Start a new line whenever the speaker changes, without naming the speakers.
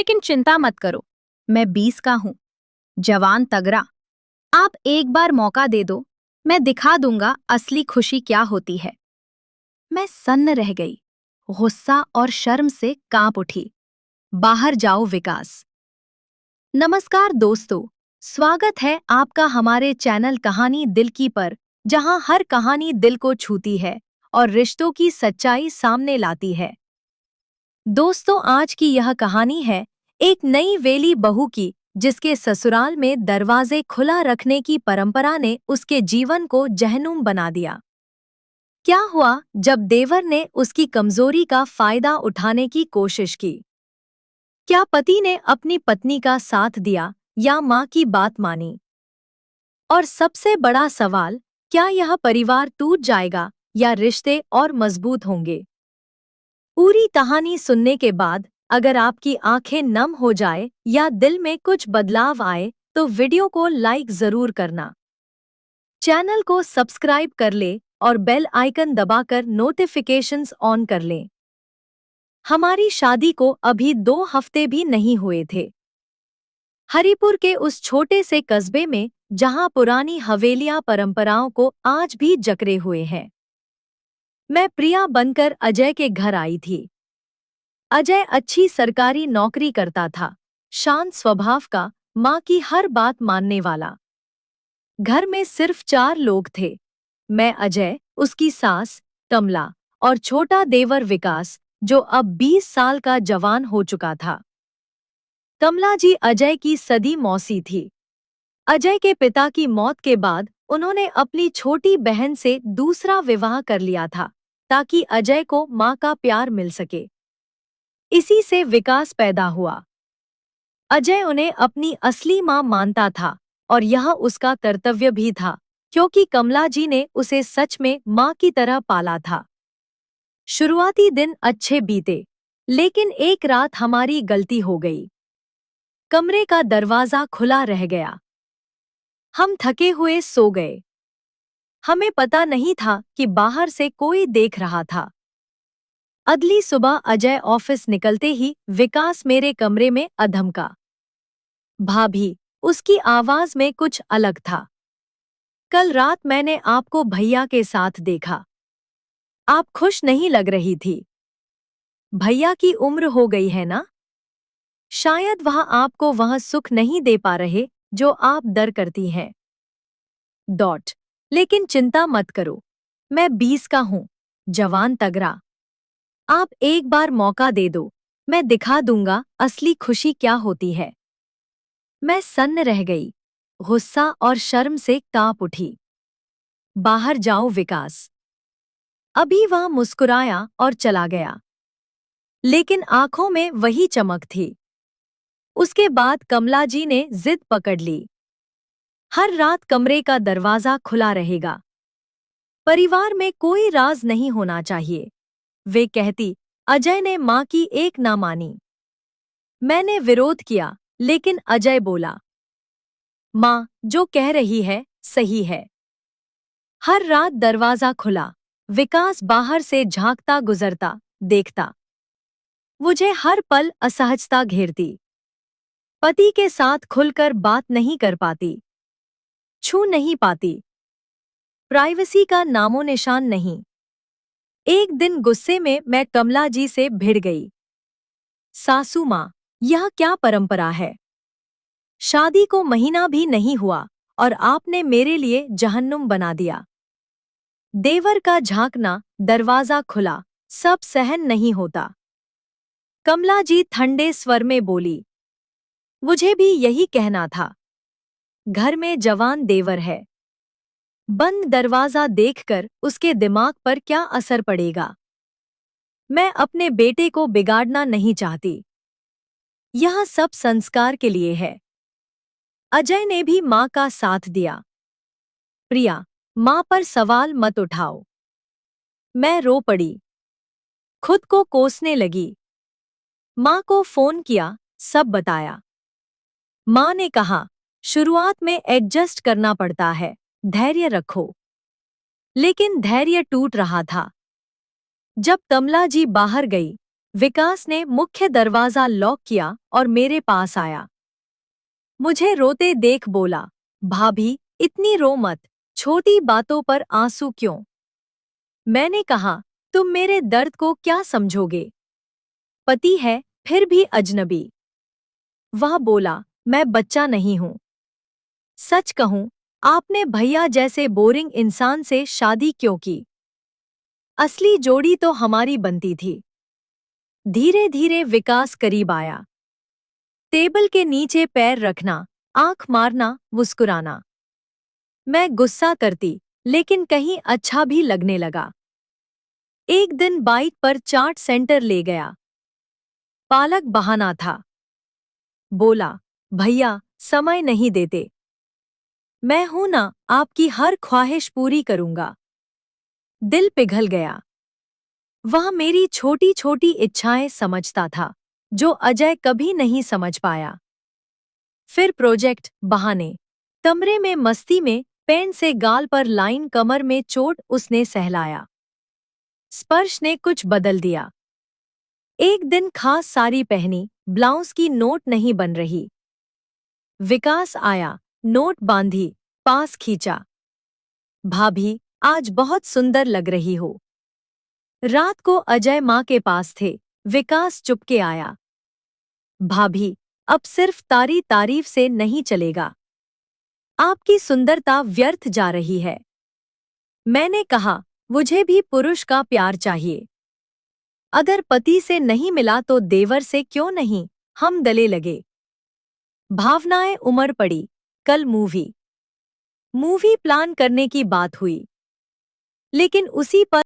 लेकिन चिंता मत करो। मैं 20 का हूँ, जवान तगड़ा। आप एक बार मौका दे दो, मैं दिखा दूंगा असली खुशी क्या होती है। मैं सन्न रह गई, गुस्सा और शर्म से कांप उठी। बाहर जाओ विकास। नमस्कार दोस्तों, स्वागत है आपका हमारे चैनल कहानी दिल की पर, जहां हर कहानी दिल को छूती है और रिश्तों की सच्चाई सामने लाती है। दोस्तों, आज की यह कहानी है एक नई वेली बहू की, जिसके ससुराल में दरवाजे खुला रखने की परंपरा ने उसके जीवन को जहन्नुम बना दिया। क्या हुआ जब देवर ने उसकी कमजोरी का फायदा उठाने की कोशिश की? क्या पति ने अपनी पत्नी का साथ दिया या मां की बात मानी? और सबसे बड़ा सवाल, क्या यह परिवार टूट जाएगा या रिश्ते और मजबूत होंगे? पूरी कहानी सुनने के बाद अगर आपकी आंखें नम हो जाए या दिल में कुछ बदलाव आए तो वीडियो को लाइक जरूर करना। चैनल को सब्सक्राइब कर ले और बेल आइकन दबाकर नोटिफिकेशंस ऑन कर लें। हमारी शादी को अभी 2 हफ्ते भी नहीं हुए थे। हरिपुर के उस छोटे से कस्बे में, जहां पुरानी हवेलियां परंपराओं को आज भी जकड़े हुए हैं, मैं प्रिया बनकर अजय के घर आई थी। अजय अच्छी सरकारी नौकरी करता था, शांत स्वभाव का, माँ की हर बात मानने वाला। घर में सिर्फ 4 लोग थे, मैं, अजय, उसकी सास कमला और छोटा देवर विकास, जो अब 20 साल का जवान हो चुका था। कमला जी अजय की सदी मौसी थी। अजय के पिता की मौत के बाद उन्होंने अपनी छोटी बहन से दूसरा विवाह कर लिया था, ताकि अजय को माँ का प्यार मिल सके। इसी से विकास पैदा हुआ। अजय उन्हें अपनी असली मां मानता था और यह उसका कर्तव्य भी था, क्योंकि कमला जी ने उसे सच में मां की तरह पाला था। शुरुआती दिन अच्छे बीते, लेकिन एक रात हमारी गलती हो गई। कमरे का दरवाजा खुला रह गया। हम थके हुए सो गए। हमें पता नहीं था कि बाहर से कोई देख रहा था। अगली सुबह अजय ऑफिस निकलते ही विकास मेरे कमरे में अधमका। भाभी, उसकी आवाज में कुछ अलग था। कल रात मैंने आपको भैया के साथ देखा। आप खुश नहीं लग रही थी। भैया की उम्र हो गई है ना? शायद वह आपको वह सुख नहीं दे पा रहे जो आप डर करती हैं। डॉट। लेकिन चिंता मत करो, मैं 20 का हूँ, जवान तगड़ा। आप एक बार मौका दे दो, मैं दिखा दूंगा असली खुशी क्या होती है। मैं सन्न रह गई, गुस्सा और शर्म से कांप उठी। बाहर जाओ विकास। अभी वह मुस्कुराया और चला गया, लेकिन आंखों में वही चमक थी। उसके बाद कमला जी ने जिद पकड़ ली, हर रात कमरे का दरवाजा खुला रहेगा। परिवार में कोई राज नहीं होना चाहिए, वे कहती। अजय ने मां की एक ना मानी। मैंने विरोध किया, लेकिन अजय बोला, मां जो कह रही है सही है। हर रात दरवाजा खुला, विकास बाहर से झांकता गुजरता, देखता। मुझे हर पल असहजता घेरती। पति के साथ खुलकर बात नहीं कर पाती, छू नहीं पाती, प्राइवेसी का नामो निशान नहीं। एक दिन गुस्से में मैं कमला जी से भिड़ गई। सासू माँ, यह क्या परंपरा है? शादी को महीना भी नहीं हुआ और आपने मेरे लिए जहन्नुम बना दिया। देवर का झांकना, दरवाजा खुला, सब सहन नहीं होता। कमला जी ठंडे स्वर में बोली, मुझे भी यही कहना था। घर में जवान देवर है। बंद दरवाजा देखकर उसके दिमाग पर क्या असर पड़ेगा? मैं अपने बेटे को बिगाड़ना नहीं चाहती। यह सब संस्कार के लिए है। अजय ने भी मां का साथ दिया। प्रिया, मां पर सवाल मत उठाओ। मैं रो पड़ी, खुद को कोसने लगी। मां को फोन किया, सब बताया। मां ने कहा, शुरुआत में एडजस्ट करना पड़ता है, धैर्य रखो। लेकिन धैर्य टूट रहा था। जब कमला जी बाहर गई
विकास ने मुख्य दरवाजा लॉक किया और मेरे पास आया। मुझे रोते देख बोला, भाभी, इतनी रो मत, छोटी बातों पर आंसू क्यों? मैंने कहा, तुम मेरे दर्द को क्या समझोगे? पति है, फिर भी अजनबी। वह बोला, मैं बच्चा नहीं हूं। सच कहूं, आपने भैया जैसे बोरिंग इंसान से शादी क्यों की? असली जोड़ी तो हमारी बनती थी। धीरे धीरे विकास करीब आया। टेबल के नीचे पैर रखना, आंख मारना, मुस्कुराना। मैं गुस्सा करती, लेकिन कहीं अच्छा भी लगने लगा। एक दिन बाइक पर चाट सेंटर ले गया। पालक बहाना था। बोला, भैया, समय नहीं देते। मैं हूं ना, आपकी हर ख्वाहिश पूरी करूंगा। दिल पिघल गया। वह मेरी छोटी छोटी इच्छाएं समझता था, जो अजय कभी नहीं समझ पाया। फिर प्रोजेक्ट, बहाने। कमरे में मस्ती में पेन से गाल पर लाइन, कमर में चोट, उसने सहलाया। स्पर्श ने कुछ बदल दिया। एक दिन खास साड़ी पहनी, ब्लाउज की नोट नहीं बन रही। विकास आया, नोट बांधी, पास खींचा। भाभी, आज बहुत सुंदर लग रही हो। रात को अजय माँ के पास थे। विकास चुपके आया। भाभी, अब सिर्फ तारीफ से नहीं चलेगा। आपकी सुंदरता व्यर्थ जा रही है। मैंने कहा, मुझे भी पुरुष का प्यार चाहिए। अगर पति से नहीं मिला तो देवर से क्यों नहीं? हम गले लगे। भावनाएं उमड़ पड़ी। कल मूवी प्लान करने की बात हुई। लेकिन उसी पर